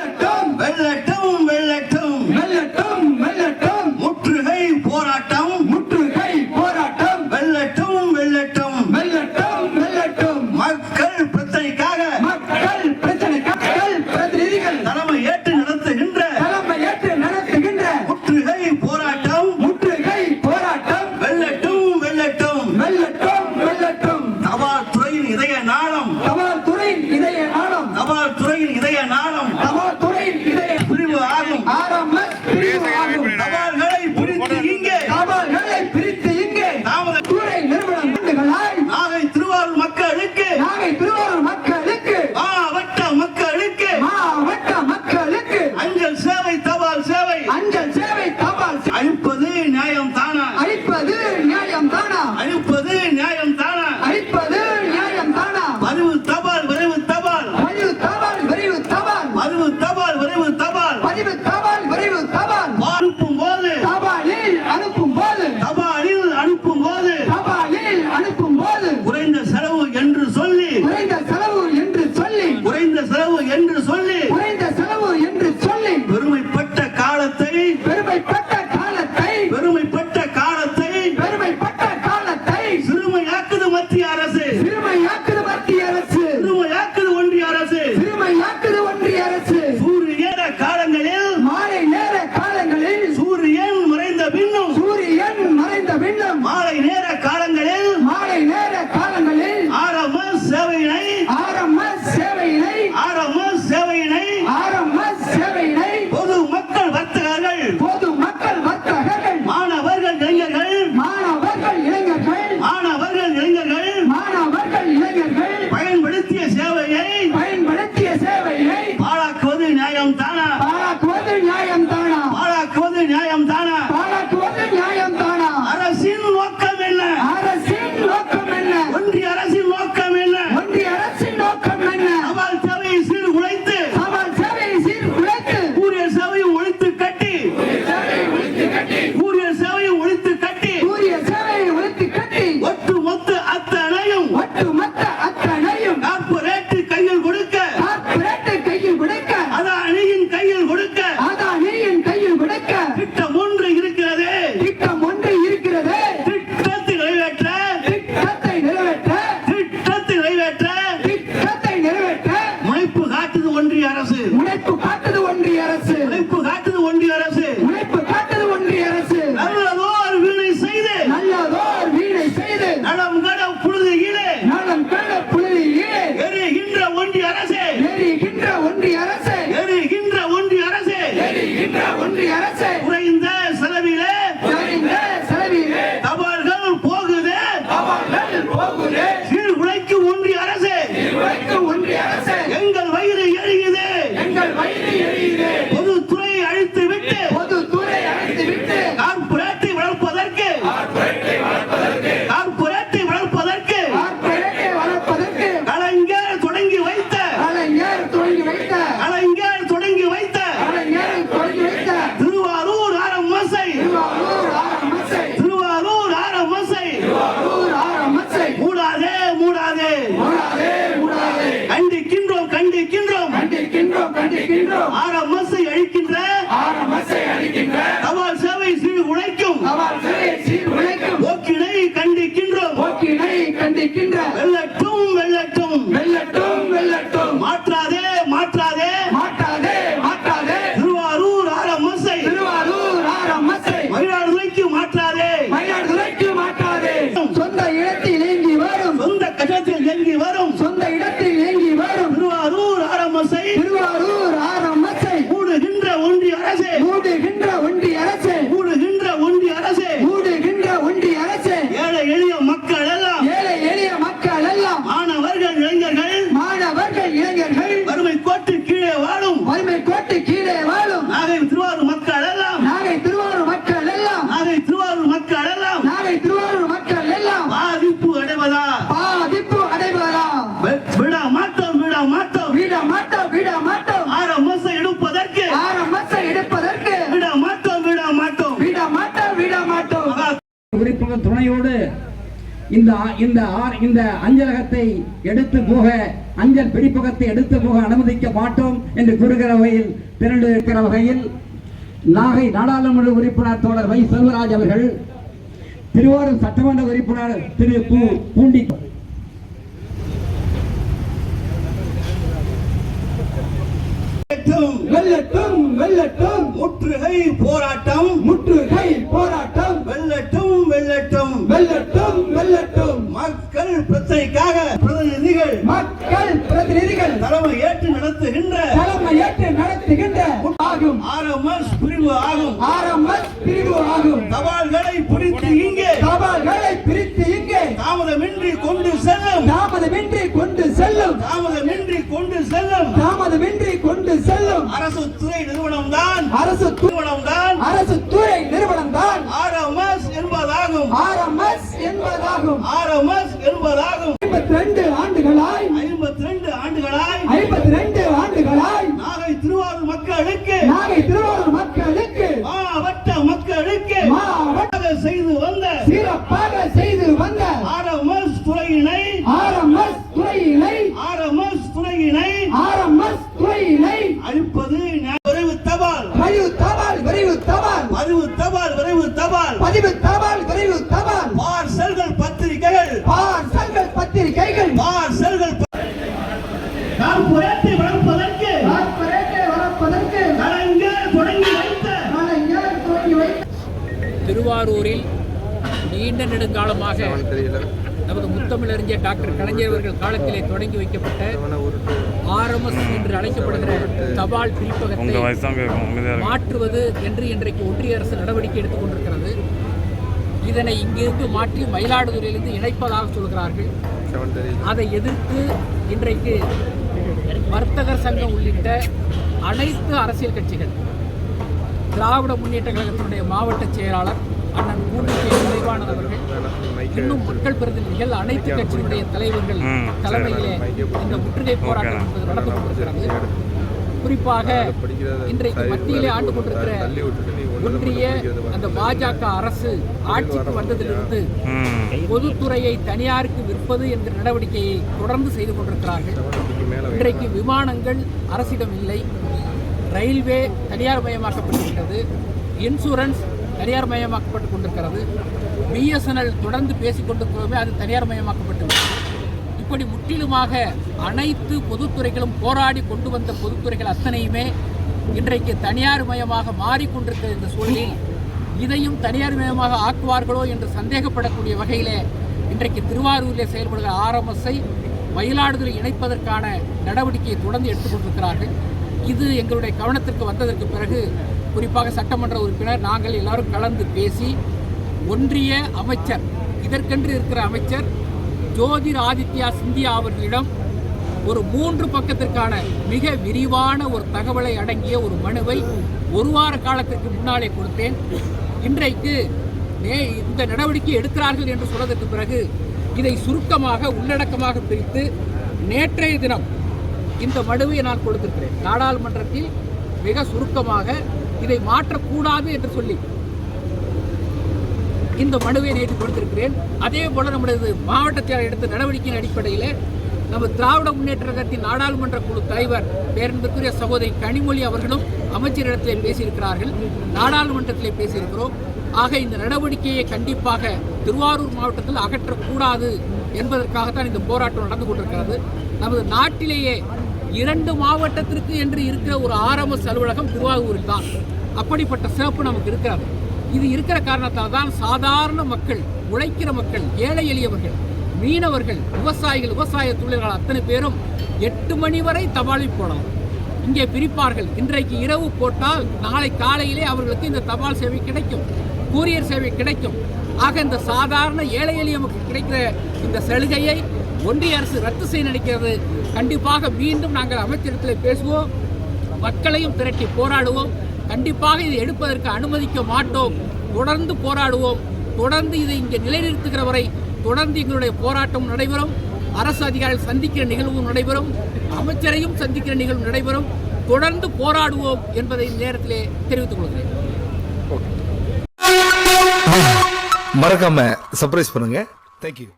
வெல்லட்டும் வெல்லட்டும் வெல்லட்டும் வெல்லட்டும் முற்றுகை போராட்டம் முற்றுகை போராட்டம் வெல்லட்டும் வெல்லட்டும் வெல்லட்டும் வெல்லட்டும் மக்கள் பிரச்சனைக்காக மக்கள் பிரதிநிதிகள் தலைமை ஏற்று நடத்துகின்ற முற்றுகை போராட்டம் வெல்லட்டும் வெல்லட்டும் வெல்லட்டும் வெல்லட்டும் தபால் துறையின் இதய நாளம் பிரிவு ஆகும் தபால்களை பிரித்து இங்கே துறை நிறுவனம் நாகை திருவாரூர் மக்களுக்கு மாவட்ட மக்களுக்கு அஞ்சல் சேவை தபால் சேவை அளிப்பது நியாயம் தானா பதிவு தபால் விரைவு தபால் அனுப்பும் போது குறைந்த செலவு என்று சொல்லி பெருமைப்பட்ட காலத்தை சிறுமையாக்குது மத்திய அரசு சிறுமையாக்குது ஒன்றிய அரசு சூரியன் காலங்களில் சூரியன் மறைந்த பின்னும் மாலை நேர காலங்களில் ஆர்எம்எஸ் சேவையினை பொது மக்கள் வர்த்தகர்கள் மாணவர்கள் இளைஞர்கள் பயன்படுத்திய சேவையை பாழாக்குவது நியாயம் தானா அரசின் நோக்கம் என்ன ஒன்றிய அரசின் நோக்கம் என்ன தபால் சேவையை சீர்குலைத்து கூறிய சேவையை ஒழித்து கட்டி ஒட்டுமொத்த அத்தனையும் கார்ப்பரேட் கையில் கொடுக்க அதானியின் கையில் கொடுக்க திட்டம் ஒன்று இருக்கிறது திட்டத்தை நிறைவேற்ற முனைப்பு காட்டுது ஒன்றிய அரசு நல்லதோர் வீணை செய்து நலம் கட புழுதியிலே எரிகின்ற ஒன்றிய அரசே குறைந்த செலவிலே தபால்கள் போகுதே சீர்குலைக்கு ஒன்றிய அரசே எங்கள் வயிறு எரியுது பொதுத்துறையை அழித்து விட்டு கார்ப்பரேட்டை வளர்ப்பதற்கு கலைஞர் தொடங்கி வைத்த திருவாரூர் ஆர்எம்எஸ்ஐ மூடாதே கண்டிக்கின்றோம் ஆர்எம்எஸ்ஐ அழிக்கின்ற தபால் சேவை சீர்குலைக்கும் போக்கினை கண்டிக்கின்றோம் வெல்லட்டும் மாற்றாதே திருவாரூர் ஆர்எம்எஸ்ஐ மயிலாடுதுறைக்கு மாற்றாதே சொந்த இடத்தில் இயங்கி வரும் திருவாரூர் ஆர்எம்எஸ்ஐ மூடுகின்ற ஒன்றிய அரசே ஏழை எளிய மக்கள் எல்லாம் மாணவர்கள் இளைஞர்கள் வறுமை கோட்டு கீழே வாழும் நாகை திருவாரூர் மக்கள் எல்லாம் பாதிப்பு அடைவதா விட மாட்டோம் ஆர்எம்எஸ் எடுப்பதற்கு விட மாட்டோம் உறுப்பினர் துணையோடு இந்த அஞ்சலகத்தை எடுத்து போக அஞ்சல் பிடிப்பகத்தை எடுத்து போக அனுமதிக்க மாட்டோம் என்று கூறுகிற வகையில் திரண்டு இருக்கிற வகையில் நாகை நாடாளுமன்ற உறுப்பினர் தோழர் வை செல்வராஜ் அவர்கள், திருவாரூர் சட்டமன்ற உறுப்பினர் திரு பூண்டி வெல்லட்டும் வெல்லட்டும் முற்றுகை போராட்டம் முற்றுகை போராட்டம் வெல்லட்டும் வெல்லட்டும் வெல்லட்டும் வெல்லட்டும் மக்கள் பிரச்சனைக்காக பிரதிநிதிகள் தலைமை ஏற்று நடத்துகின்ற ஆகும் RMS பிரிவு ஆகும் தபால்களை பிரித்து இங்கே தாமதமின்றி கொண்டு செல்லும் அரசு துறை நிறுவனம் தான் RMS என்பதாகும் 52 ஆண்டுகளாய் 52 ஆண்டுகளாய் நாகை திருவாரூர் மக்களுக்கு மாவட்ட மக்களுக்கு சிறப்பாக செய்து வந்த RMS துறையினை அழிப்பது விரைவு தபால் விரைவு தபால் பார்சல்கள் பத்திரிகைகள் கார்ப்பரேட்டை வளர்ப்பதற்கு கலைஞர் தொடங்கி வைத்த திருவாரூரில் நீண்ட நெடுங்காலமாக நமது முத்தமிழறிஞர் டாக்டர் கலைஞர் அவர்கள் காலத்திலே தொடங்கி வைக்கப்பட்ட RMS என்று அழைக்கப்படுகிற தபால் பிரிப்பகத்தை மாற்றுவது என்று இன்றைக்கு ஒன்றிய அரசு நடவடிக்கை எடுத்துக் கொண்டிருக்கிறது. இதனை இங்கிருந்து மாற்றி மயிலாடுதுறையிலிருந்து இணைப்பதாக சொல்கிறார்கள். அதை எதிர்த்து இன்றைக்கு வர்த்தகர் சங்கம் உள்ளிட்ட அனைத்து அரசியல் கட்சிகள், திராவிட முன்னேற்ற கழகத்தினுடைய மாவட்ட செயலாளர் அண்ணன் பூண்டிவானன் அவர்கள், இன்னும் மக்கள் பிரதிநிதிகள், அனைத்து கட்சியினுடைய தலைவர்கள் தலைமையிலே இந்த முற்றுகை போராட்டம் என்பது நடந்து கொண்டிருக்கிறது. குறிப்பாக இன்றைக்கு மத்தியிலே ஆண்டு கொண்டிருக்கிற ஒன்றிய அந்த பாஜக அரசு ஆட்சிக்கு வந்ததிலிருந்து பொதுத்துறையை தனியாருக்கு விற்பது என்கிற நடவடிக்கையை தொடர்ந்து செய்து கொண்டிருக்கிறார்கள். இன்றைக்கு விமானங்கள் அரசிடம் இல்லை, ரயில்வே தனியார் மயமாக்கப்பட்டிருக்கிறது, இன்சூரன்ஸ் தனியார் மயமாக்கப்பட்டுக் கொண்டிருக்கிறது, BSNL தொடர்ந்து பேசிக்கொண்டிருக்கிறோமே அது தனியார் மயமாக்கப்பட்டுள்ளது. இப்படி முற்றிலுமாக அனைத்து பொதுத்துறைகளும் போராடி கொண்டு வந்த பொதுத்துறைகள் அத்தனையுமே இன்றைக்கு தனியார் மயமாக மாறிக்கொண்டிருக்கிற இந்த சூழலில் இதையும் தனியார் மயமாக ஆக்குவார்களோ என்று சந்தேகப்படக்கூடிய வகையிலே இன்றைக்கு திருவாரூரிலே செயல்படுகிற RMS-ஐ மயிலாடுதுறை இணைப்பதற்கான நடவடிக்கையை தொடர்ந்து எடுத்துக்கொண்டிருக்கிறார்கள். இது எங்களுடைய கவனத்திற்கு வந்ததற்கு பிறகு குறிப்பாக சட்டமன்ற உறுப்பினர் நாங்கள் எல்லாரும் கலந்து பேசி ஒன்றிய அமைச்சர், இதற்கென்று இருக்கிற அமைச்சர் ஜோதிர் ஆதித்யா சிந்தியா அவர்களிடம் ஒரு 3 பக்கத்திற்கான மிக விரிவான ஒரு தகவலை அடங்கிய ஒரு மனுவை 1 வார காலத்திற்கு முன்னாலே கொடுத்தேன். இன்றைக்கு இந்த நடவடிக்கை எடுக்கிறார்கள் என்று சொன்னதற்கு பிறகு இதை சுருக்கமாக உள்ளடக்கமாக பிரித்து நேற்றைய தினம் இந்த மனுவை நான் கொடுத்திருக்கிறேன். நாடாளுமன்றத்தில் மிக சுருக்கமாக இதை மாற்றக்கூடாது என்று சொல்லி இந்த மனுவை நேற்று கொடுத்திருக்கிறேன். அதே போல நம்முடைய மாவட்ட செயலர் எடுத்த நடவடிக்கையின் அடிப்படையில் நம்ம திராவிட முன்னேற்ற கழகத்தின் நாடாளுமன்ற குழு தலைவர் பேரன்பிற்குரிய சகோதரி கனிமொழி அவர்களும் அமைச்சரிடத்திலே பேசியிருக்கிறார்கள், நாடாளுமன்றத்திலே பேசியிருக்கிறோம். ஆக இந்த நடவடிக்கையை கண்டிப்பாக திருவாரூர் மாவட்டத்தில் அகற்றக்கூடாது என்பதற்காகத்தான் இந்த போராட்டம் நடந்து கொண்டிருக்கிறது. நமது நாட்டிலேயே 2 மாவட்டத்திற்கு என்று இருக்கிற ஒரு RMS அலுவலகம் திருவாரூரில் தான். அப்படிப்பட்ட சிறப்பு நமக்கு இருக்கிறது. இது இருக்கிற காரணத்தால் தான் சாதாரண மக்கள், உழைக்கிற மக்கள், ஏழை எளியவர்கள், மீனவர்கள், விவசாயிகள், விவசாய தொழிலாளர்கள் அத்தனை பேரும் 8 மணி வரை தபாலில் போடலாம். இங்கே பிரிப்பார்கள். இன்றைக்கு இரவு போட்டால் நாளை காலையிலே அவர்களுக்கு இந்த தபால் சேவை கிடைக்கும், கூரியர் சேவை கிடைக்கும். ஆக இந்த சாதாரண ஏழை எளிய மக்கள் கிடைக்கிற இந்த சலுகையை ஒன்றிய அரசு ரத்து செய்ய நினைக்கிறது. கண்டிப்பாக மீண்டும் நாங்கள் அமைச்சரிடத்தில் பேசுவோம், மக்களையும் திரட்டி போராடுவோம். கண்டிப்பாக இதை எடுப்பதற்கு அனுமதிக்க மாட்டோம். தொடர்ந்து போராடுவோம். தொடர்ந்து இதை இங்கே நிலைநிறுத்துகிற வரை தொடர்ந்து எங்களுடைய போராட்டம் நடைபெறும். அரசு அதிகாரிகள் சந்திக்கிற நிகழ்வும் நடைபெறும், அமைச்சரையும் சந்திக்கிற நிகழ்வு நடைபெறும். தொடர்ந்து போராடுவோம் என்பதை இந்த நேரத்திலே தெரிவித்துக் கொள்கிறேன். மறக்காம சர்ப்ரைஸ் பண்ணுங்க. தேங்க்யூ.